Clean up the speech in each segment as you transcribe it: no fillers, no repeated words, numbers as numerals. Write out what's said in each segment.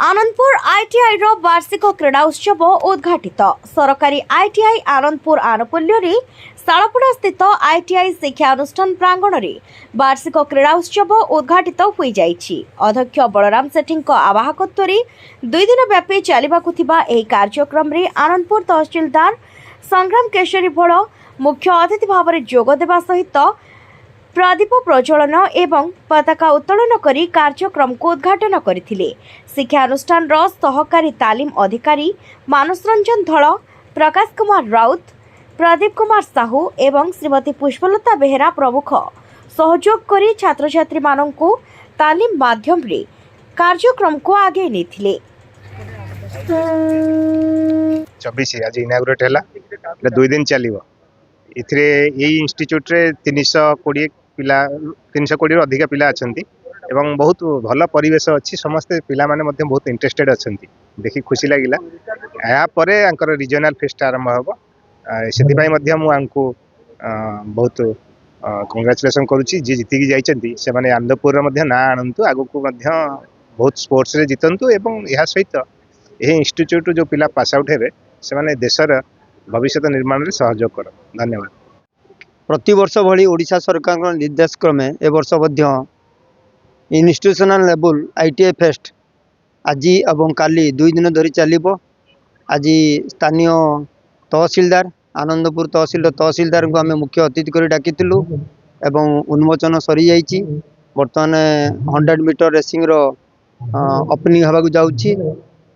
Anandpur ITI रो वार्षिक क्रीड़ा उत्सव उद्घाटित। सरकारी आईटीआई आनंदपुर आनुकूल्य शालपड़ा स्थित आईटीआई शिक्षा अनुष्ठान प्रांगण में वार्षिक क्रीड़ा उत्सव उद्घाटित हो जाइछि। अध्यक्ष बलराम सेठी आवाहकत्व 2 दिन व्यापी चलिबाकु थिबा एही कार्यक्रम रे आनंदपुर तहसीलदार संग्राम केशरी भोल मुख्य अतिथि भाव में जोग देवा सहित प्रदीप प्रज्वलन एवं पताका उत्तोलन करी कार्यक्रम को उद्घाटन करथिले। शिक्षानुष्ठान सहकारी तालीम अधिकारी मानस रंजन धल, प्रकाश कुमार राउत, प्रदीप कुमार साहू एवं श्रीमती पुष्पलता बेहेरा प्रमुख सहयोग करी छात्र छात्री माननकु तालीम माध्यम रे कार्यक्रम को आगे नेथिले। 24 आज इनागुरेट हैला 2 दिन चलिबो। इथरे एई इंस्टिट्यूट रे 320 पिला 320 अधिक पिला अछंती एवं बहुत भल परिवेश अच्छी। समस्त पिला माने मध्य बहुत इंटरेस्टेड अछंती, देखि खुशी लागिला। या परे अंकर रीजनल फेस्ट आरंभ हबो, सेति पई मध्य मु आंको बहुत कांग्रेचुलेशन करूची। जे जिति की जाइचंती से माने आनंदपुर मध्य ना आनंतु आगु को मध्य बहुत स्पोर्ट्स रे जितंतु एवं या सहित ए इंस्टिट्यूट जो पिला पास आउट हेबे से माने देशर भविष्य निर्माण में सहयोग कर। धन्यवाद। प्रति वर्ष भली ओडिशा सरकार निर्देश क्रमे ए वर्ष मध्य इन्स्टिट्यूशनल लेवल आईटीआई फेस्ट आज एवं काली 2 दिन धरी चलिबो। आज स्थानीय तहसीलदार आनंदपुर तहसीलदार को आम मुख्य अतिथि कर डाकिलु एवं उन्मोचन सरी जाइए। बर्तमान 100 मीटर रेसिंग रो ओपनिंग हवा जाउछि।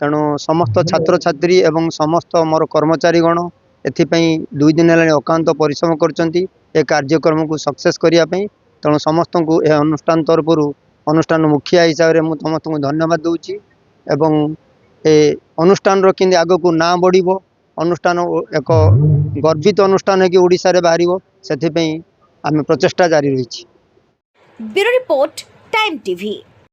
तेणु समस्त छात्र छात्री एवं समस्त मोर कर्मचारी गण एथिपाई 2 दिन है अकांत परिश्रम करचंती ए कार्यक्रम को सक्सेस करिया पई। तेणु समस्त को ए अनुष्ठान तरफ अनुष्ठान मुखिया हिसाब से मुझे समस्त को धन्यवाद दूची एवं ए अनुष्ठान रो किंदी आगो को ना बढ़िबो। अनुष्ठान एक गर्वित अनुष्ठान है कि ओडिसा रे बाहरिबो, सेथि पई आमे प्रचेष्टा जारी रहिछि। Bureau report time TV.